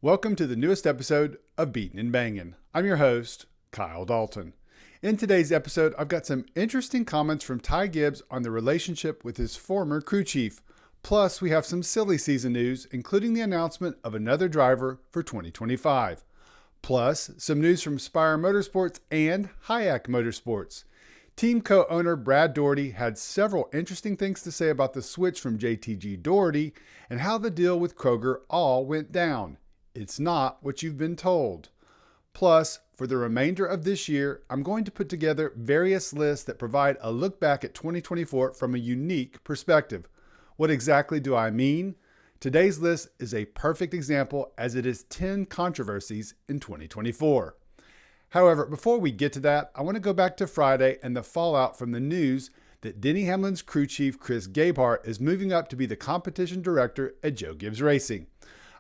Welcome to the newest episode of Beatin' and Bangin'. I'm your host, Kyle Dalton. In today's episode, I've got some interesting comments from Ty Gibbs on the relationship with his former crew chief. Plus, we have some silly season news, including the announcement of another driver for 2025. Plus, some news from Spire Motorsports and Hayek Motorsports. Team co-owner Brad Daugherty had several interesting things to say about the switch from JTG Daugherty and how the deal with Kroger all went down. It's not what you've been told. Plus, for the remainder of this year, I'm going to put together various lists that provide a look back at 2024 from a unique perspective. What exactly do I mean? Today's list is a perfect example, as it is 10 controversies in 2024. However, before we get to that, I want to go back to Friday and the fallout from the news that Denny Hamlin's crew chief Chris Gabehart is moving up to be the competition director at Joe Gibbs Racing.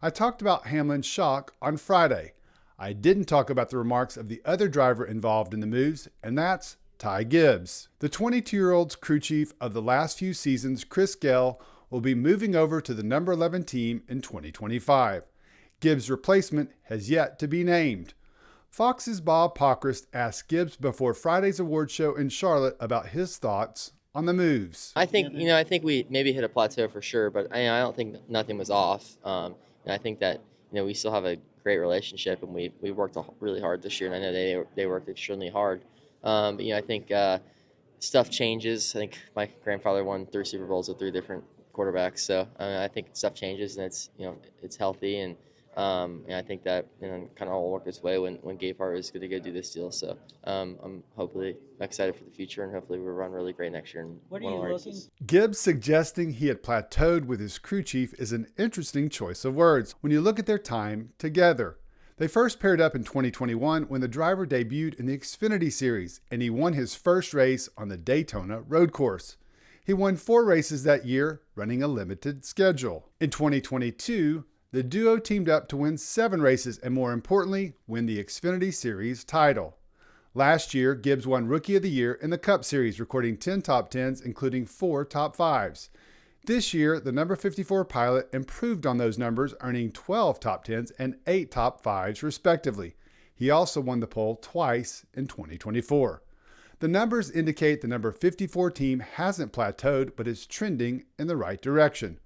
I talked about Hamlin's shock on Friday. I didn't talk about the remarks of the other driver involved in the moves, and that's Ty Gibbs. The 22-year-old's crew chief of the last few seasons, Chris Gell, will be moving over to the number 11 team in 2025. Gibbs' replacement has yet to be named. Fox's Bob Pockrist asked Gibbs before Friday's award show in Charlotte about his thoughts on the moves. I think we maybe hit a plateau for sure, but I don't think nothing was off. I think that we still have a great relationship, and we worked really hard this year, and I know they worked extremely hard. But I think stuff changes. I think my grandfather won 3 Super Bowls with 3 different quarterbacks, so I think stuff changes, and it's healthy, and I think that kind of all worked its way when Gabehart was going to go do this deal. So I'm hopefully excited for the future, and hopefully we'll run really great next year. What are you looking? Gibbs suggesting he had plateaued with his crew chief is an interesting choice of words when you look at their time together. They first paired up in 2021 when the driver debuted in the Xfinity Series, and he won his first race on the Daytona road course. He won 4 races that year, running a limited schedule. In 2022, the duo teamed up to win 7 races and, more importantly, win the Xfinity Series title. Last year, Gibbs won Rookie of the Year in the Cup Series, recording 10 top 10s, including 4 top 5s. This year, the number 54 pilot improved on those numbers, earning 12 top 10s and 8 top 5s, respectively. He also won the pole twice in 2024. The numbers indicate the number 54 team hasn't plateaued, but is trending in the right direction.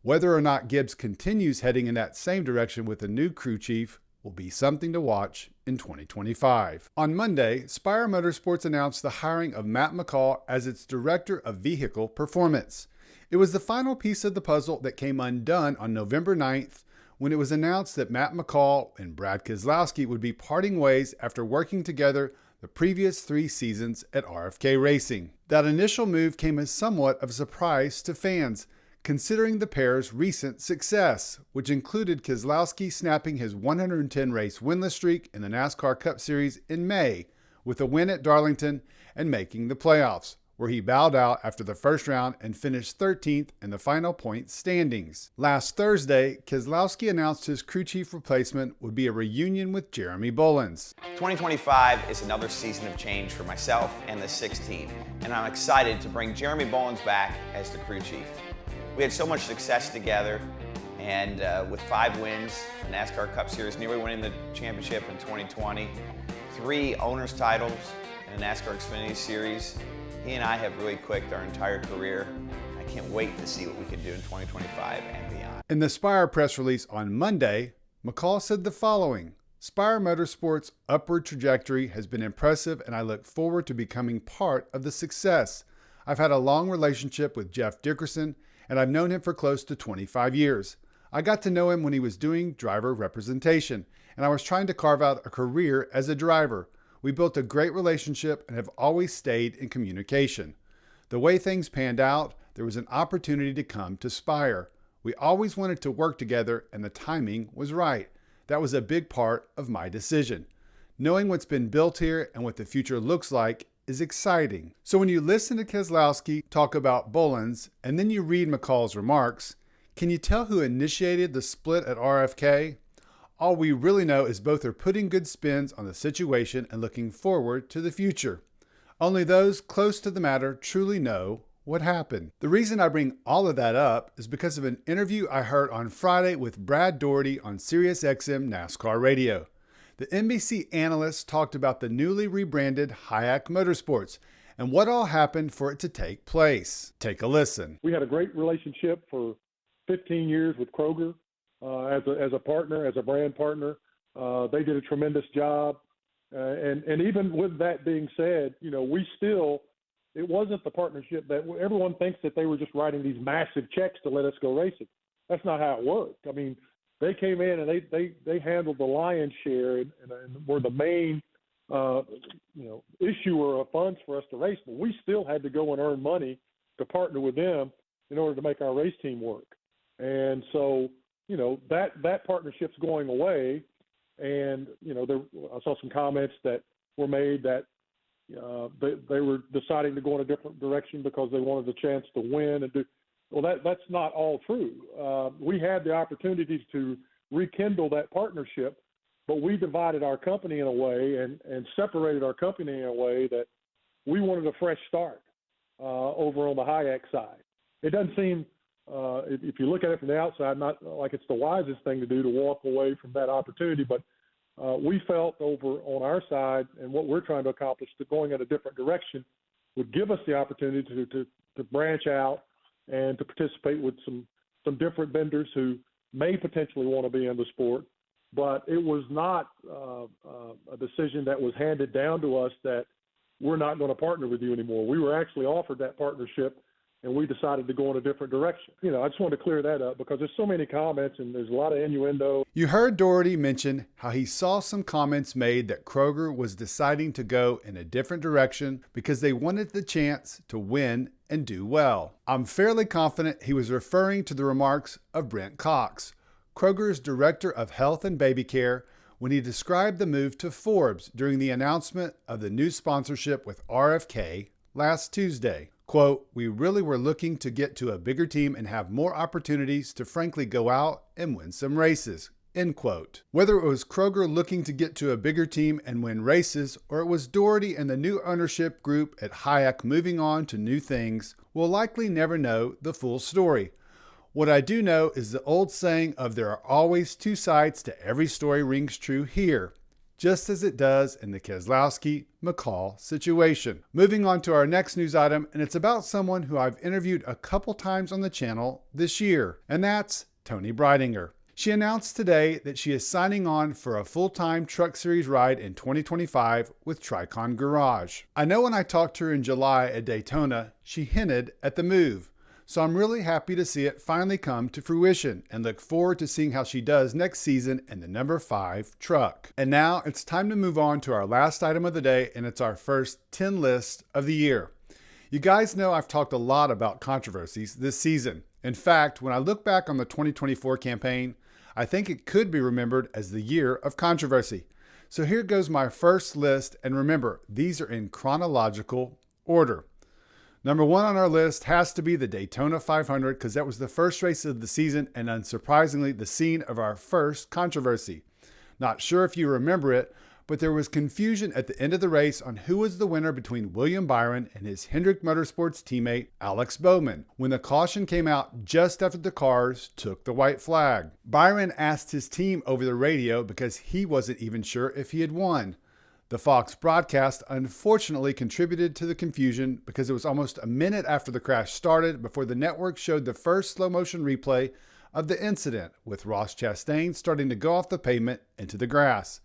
Whether or not Gibbs continues heading in that same direction with a new crew chief will be something to watch in 2025. On Monday, Spire Motorsports announced the hiring of Matt McCall as its Director of Vehicle Performance. It was the final piece of the puzzle that came undone on November 9th when it was announced that Matt McCall and Brad Keselowski would be parting ways after working together the previous 3 seasons at RFK Racing. That initial move came as somewhat of a surprise to fans, considering the pair's recent success, which included Keselowski snapping his 110-race winless streak in the NASCAR Cup Series in May with a win at Darlington and making the playoffs, where he bowed out after the first round and finished 13th in the final point standings. Last Thursday, Keselowski announced his crew chief replacement would be a reunion with Jeremy Bullins. 2025 is another season of change for myself and the 16, and I'm excited to bring Jeremy Bullins back as the crew chief. We had so much success together, and with 5 wins, the NASCAR Cup Series, nearly winning the championship in 2020, 3 owners' titles in the NASCAR Xfinity Series, he and I have really clicked our entire career. I can't wait to see what we can do in 2025 and beyond. In the Spire press release on Monday, McCall said the following: Spire Motorsports' upward trajectory has been impressive, and I look forward to becoming part of the success. I've had a long relationship with Jeff Dickerson, and I've known him for close to 25 years. I got to know him when he was doing driver representation, and I was trying to carve out a career as a driver. We built a great relationship and have always stayed in communication. The way things panned out, there was an opportunity to come to Spire. We always wanted to work together, and the timing was right. That was a big part of my decision. Knowing what's been built here and what the future looks like is exciting. So when you listen to Keselowski talk about Bullins and then you read McCall's remarks, can you tell who initiated the split at RFK? All we really know is both are putting good spins on the situation and looking forward to the future. Only those close to the matter truly know What happened? The reason I bring all of that up is because of an interview I heard on Friday with Brad Daugherty on SiriusXM NASCAR Radio. The NBC analyst talked about the newly rebranded Hayek Motorsports and what all happened for it to take place. Take a listen. We had a great relationship for 15 years with Kroger as a partner, as a brand partner. They did a tremendous job. And even with that being said, it wasn't the partnership that everyone thinks that they were just writing these massive checks to let us go racing. That's not how it worked. I mean, they came in and they handled the lion's share and were the main, issuer of funds for us to race. But we still had to go and earn money to partner with them in order to make our race team work. And so, that partnership's going away. And, I saw some comments that were made that they were deciding to go in a different direction because they wanted the chance to win and do. Well, that's not all true. We had the opportunities to rekindle that partnership, but we divided our company in a way and separated our company in a way that we wanted a fresh start over on the Hayek side. It doesn't seem, if you look at it from the outside, not like it's the wisest thing to do to walk away from that opportunity, but we felt over on our side and what we're trying to accomplish, to going in a different direction would give us the opportunity to branch out and to participate with some different vendors who may potentially want to be in the sport. But it was not a decision that was handed down to us that we're not going to partner with you anymore. We were actually offered that partnership, and we decided to go in a different direction. I just wanted to clear that up because there's so many comments and there's a lot of innuendo. You heard Daugherty mention how he saw some comments made that Kroger was deciding to go in a different direction because they wanted the chance to win and do well. I'm fairly confident he was referring to the remarks of Brent Cox, Kroger's Director of Health and Baby Care, when he described the move to Forbes during the announcement of the new sponsorship with RFK last Tuesday. Quote, "We really were looking to get to a bigger team and have more opportunities to frankly go out and win some races." End quote. Whether it was Kroger looking to get to a bigger team and win races, or it was Daugherty and the new ownership group at Hayek moving on to new things, we'll likely never know the full story. What I do know is the old saying of there are always two sides to every story rings true here, just as it does in the Keselowski-McCall situation. Moving on to our next news item, and it's about someone who I've interviewed a couple times on the channel this year, and that's Toni Breidinger. She announced today that she is signing on for a full-time Truck Series ride in 2025 with Tricon Garage. I know when I talked to her in July at Daytona, she hinted at the move. So I'm really happy to see it finally come to fruition and look forward to seeing how she does next season in the number 5 truck. And now it's time to move on to our last item of the day, and it's our first 10 list of the year. You guys know I've talked a lot about controversies this season. In fact, when I look back on the 2024 campaign, I think it could be remembered as the year of controversy. So here goes my first list, and remember, these are in chronological order. Number 1 on our list has to be the Daytona 500 because that was the first race of the season and unsurprisingly the scene of our first controversy. Not sure if you remember it, but there was confusion at the end of the race on who was the winner between William Byron and his Hendrick Motorsports teammate Alex Bowman when the caution came out just after the cars took the white flag. Byron asked his team over the radio because he wasn't even sure if he had won. The Fox broadcast unfortunately contributed to the confusion because it was almost a minute after the crash started before the network showed the first slow motion replay of the incident with Ross Chastain starting to go off the pavement into the grass.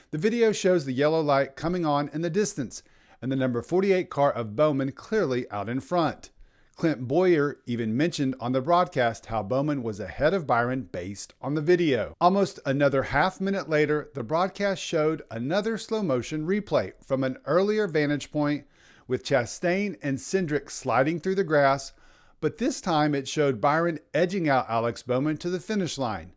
The video shows the yellow light coming on in the distance and the number 48 car of Bowman clearly out in front. Clint Boyer even mentioned on the broadcast how Bowman was ahead of Byron based on the video. Almost another half minute later, the broadcast showed another slow motion replay from an earlier vantage point with Chastain and Cindric sliding through the grass, but this time it showed Byron edging out Alex Bowman to the finish line.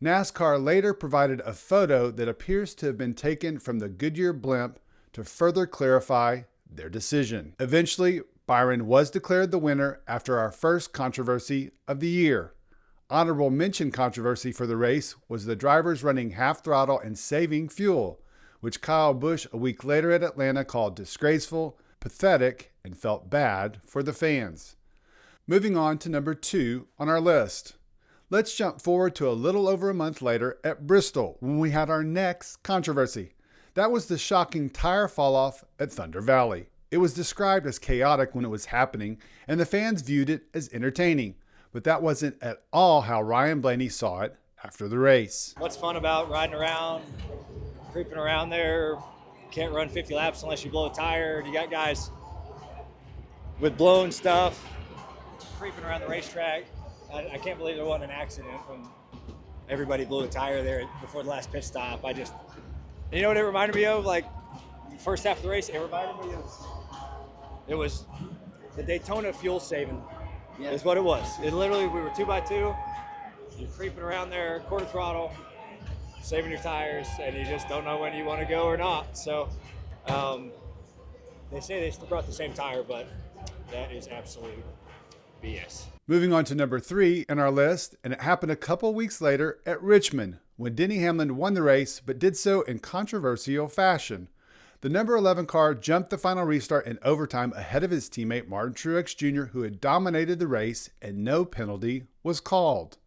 NASCAR later provided a photo that appears to have been taken from the Goodyear blimp to further clarify their decision. Eventually, Byron was declared the winner after our first controversy of the year. Honorable mention controversy for the race was the drivers running half throttle and saving fuel, which Kyle Busch a week later at Atlanta called disgraceful, pathetic, and felt bad for the fans. Moving on to number 2 on our list. Let's jump forward to a little over a month later at Bristol when we had our next controversy. That was the shocking tire fall-off at Thunder Valley. It was described as chaotic when it was happening, and the fans viewed it as entertaining. But that wasn't at all how Ryan Blaney saw it after the race. What's fun about riding around, creeping around there? Can't run 50 laps unless you blow a tire. You got guys with blown stuff creeping around the racetrack. I can't believe there wasn't an accident when everybody blew a tire there before the last pit stop. You know what it reminded me of? Like the first half of the race, it reminded me of, it was the Daytona fuel saving. Yeah. Is what it was. It literally, we were 2x2. You're creeping around there, quarter throttle, saving your tires, and you just don't know when you want to go or not. So they say they still brought the same tire, but that is absolute BS. Moving on to number 3 in our list, and it happened a couple weeks later at Richmond when Denny Hamlin won the race, but did so in controversial fashion. The number 11 car jumped the final restart in overtime ahead of his teammate Martin Truex Jr., who had dominated the race, and no penalty was called.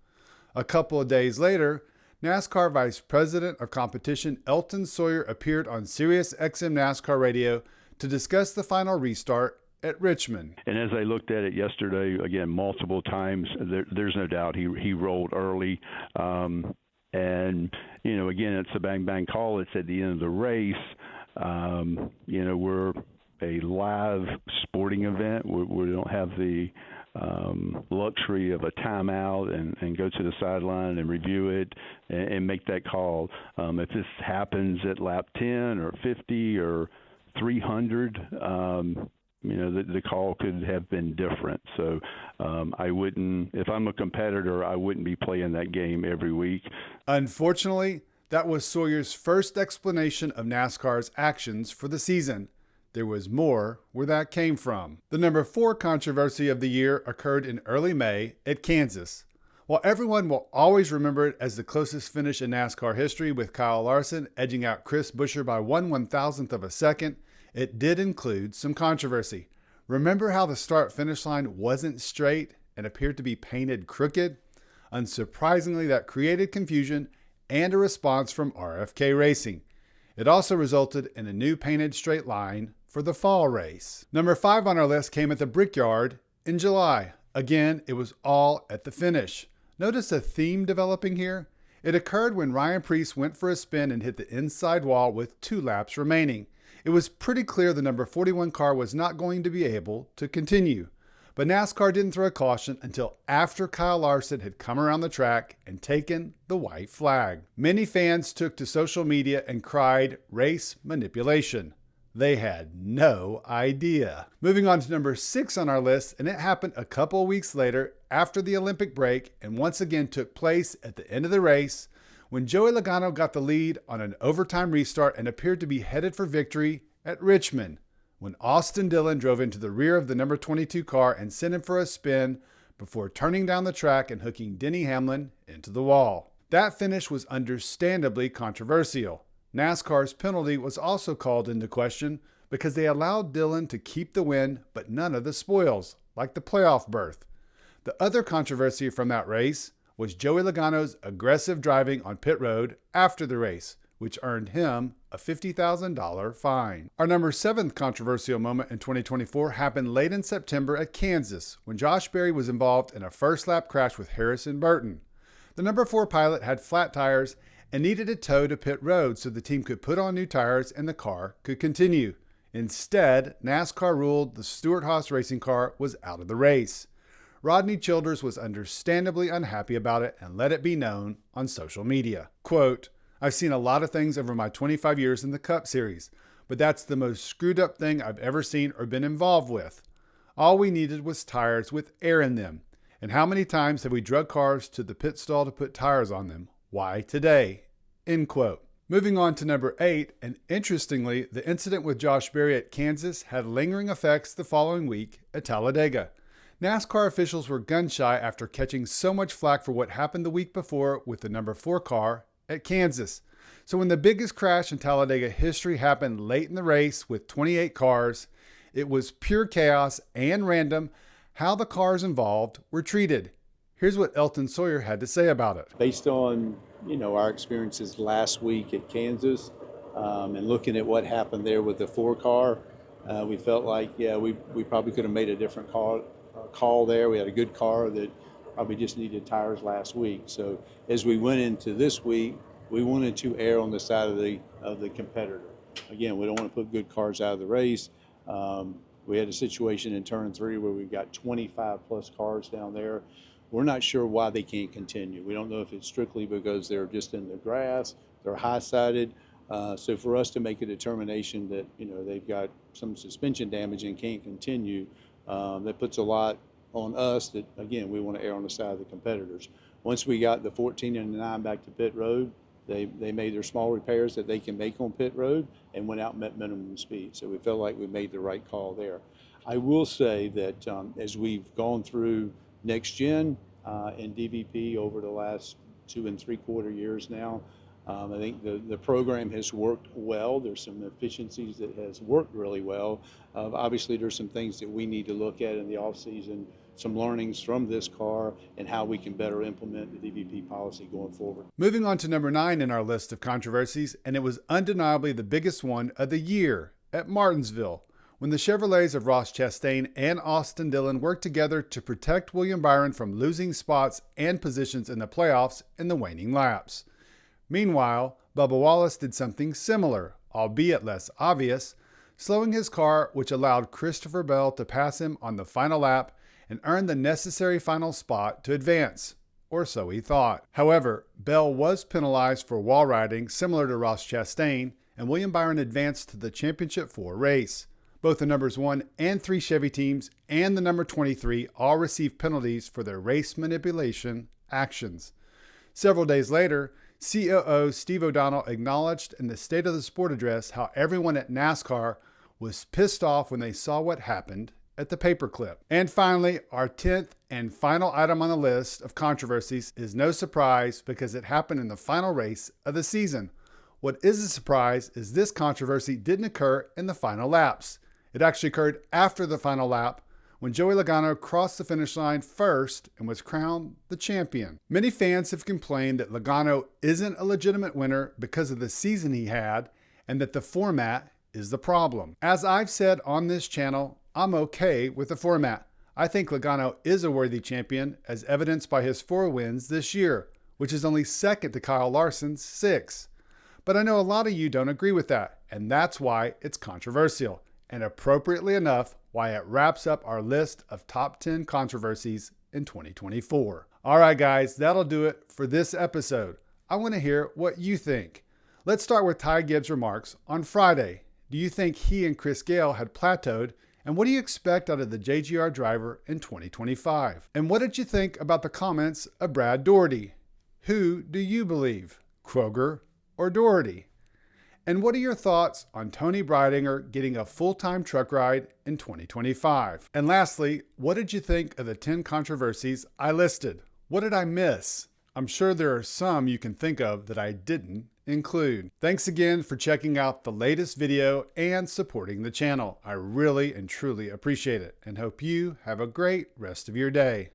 A couple of days later, NASCAR Vice President of Competition Elton Sawyer appeared on SiriusXM NASCAR radio to discuss the final restart at Richmond. And as I looked at it yesterday, again, multiple times, there's no doubt he rolled early. And, again, it's a bang-bang call. It's at the end of the race. We're a live sporting event. We don't have the luxury of a timeout and go to the sideline and review it and make that call. If this happens at lap 10 or 50 or 300, the call could have been different. So I wouldn't, if I'm a competitor, I wouldn't be playing that game every week. Unfortunately, that was Sawyer's first explanation of NASCAR's actions for the season. There was more where that came from. The number 4 controversy of the year occurred in early May at Kansas. While everyone will always remember it as the closest finish in NASCAR history with Kyle Larson edging out Chris Buescher by 1/1000th of a second, it did include some controversy. Remember how the start-finish line wasn't straight and appeared to be painted crooked? Unsurprisingly, that created confusion and a response from RFK Racing. It also resulted in a new painted straight line for the fall race. Number 5 on our list came at the Brickyard in July. Again, it was all at the finish. Notice a theme developing here? It occurred when Ryan Preece went for a spin and hit the inside wall with 2 laps remaining. It was pretty clear the number 41 car was not going to be able to continue. But NASCAR didn't throw a caution until after Kyle Larson had come around the track and taken the white flag. Many fans took to social media and cried race manipulation. They had no idea. Moving on to number 6 on our list, and it happened a couple weeks later after the Olympic break and once again took place at the end of the race when Joey Logano got the lead on an overtime restart and appeared to be headed for victory at Richmond, when Austin Dillon drove into the rear of the number 22 car and sent him for a spin before turning down the track and hooking Denny Hamlin into the wall. That finish was understandably controversial. NASCAR's penalty was also called into question because they allowed Dillon to keep the win but none of the spoils, like the playoff berth. The other controversy from that race was Joey Logano's aggressive driving on pit road after the race, which earned him a $50,000 fine. Our number 7th controversial moment in 2024 happened late in September at Kansas when Josh Berry was involved in a first lap crash with Harrison Burton. The number 4 pilot had flat tires and needed a tow to pit road so the team could put on new tires and the car could continue. Instead, NASCAR ruled the Stewart-Haas racing car was out of the race. Rodney Childers was understandably unhappy about it and let it be known on social media. Quote, "I've seen a lot of things over my 25 years in the Cup Series, but that's the most screwed up thing I've ever seen or been involved with. All we needed was tires with air in them. And how many times have we drug cars to the pit stall to put tires on them? Why today?" End quote. Moving on to number 8, and interestingly, the incident with Josh Berry at Kansas had lingering effects the following week at Talladega. NASCAR officials were gun-shy after catching so much flack for what happened the week before with the number 4 car at Kansas. So when the biggest crash in Talladega history happened late in the race with 28 cars, it was pure chaos and random how the cars involved were treated. Here's what Elton Sawyer had to say about it. Based on, our experiences last week at Kansas, and looking at what happened there with the 4-car, we felt like, we probably could have made a different call there. We had a good car that probably just needed tires last week. So as we went into this week, we wanted to err on the side of the competitor. Again, we don't want to put good cars out of the race. We had a situation in turn 3 where we've got 25 plus cars down there. We're not sure why they can't continue. We don't know if it's strictly because they're just in the grass, they're high-sided. So for us to make a determination that, they've got some suspension damage and can't continue, that puts a lot on us that, again, we want to err on the side of the competitors. Once we got the 14 and the 9 back to pit road, they made their small repairs that they can make on pit road and went out and met minimum speed. So we felt like we made the right call there. I will say that as we've gone through next gen and DVP over the last 2 3/4 years now, I think the program has worked well. There's some efficiencies that has worked really well. Obviously, there's some things that we need to look at in the off season, some learnings from this car and how we can better implement the DVP policy going forward. Moving on to number 9 in our list of controversies, and it was undeniably the biggest one of the year at Martinsville, when the Chevrolets of Ross Chastain and Austin Dillon worked together to protect William Byron from losing spots and positions in the playoffs in the waning laps. Meanwhile, Bubba Wallace did something similar, albeit less obvious, slowing his car, which allowed Christopher Bell to pass him on the final lap and earn the necessary final spot to advance, or so he thought. However, Bell was penalized for wall riding similar to Ross Chastain, and William Byron advanced to the Championship 4 race. Both the numbers 1 and 3 Chevy teams and the number 23 all received penalties for their race manipulation actions. Several days later, COO Steve O'Donnell acknowledged in the State of the Sport address how everyone at NASCAR was pissed off when they saw what happened at the paperclip. And finally, our 10th and final item on the list of controversies is no surprise because it happened in the final race of the season. What is a surprise is this controversy didn't occur in the final laps. It actually occurred after the final lap when Joey Logano crossed the finish line first and was crowned the champion. Many fans have complained that Logano isn't a legitimate winner because of the season he had and that the format is the problem. As I've said on this channel, I'm okay with the format. I think Logano is a worthy champion as evidenced by his 4 wins this year, which is only second to Kyle Larson's 6. But I know a lot of you don't agree with that, and that's why it's controversial. And appropriately enough, why it wraps up our list of top 10 controversies in 2024. All right, guys, that'll do it for this episode. I want to hear what you think. Let's start with Ty Gibbs' remarks on Friday. Do you think he and Chris Gale had plateaued? And what do you expect out of the JGR driver in 2025? And what did you think about the comments of Brad Daugherty? Who do you believe, Kroger or Daugherty? And what are your thoughts on Tony Breidinger getting a full-time truck ride in 2025? And lastly, what did you think of the 10 controversies I listed? What did I miss? I'm sure there are some you can think of that I didn't include. Thanks again for checking out the latest video and supporting the channel. I really and truly appreciate it and hope you have a great rest of your day.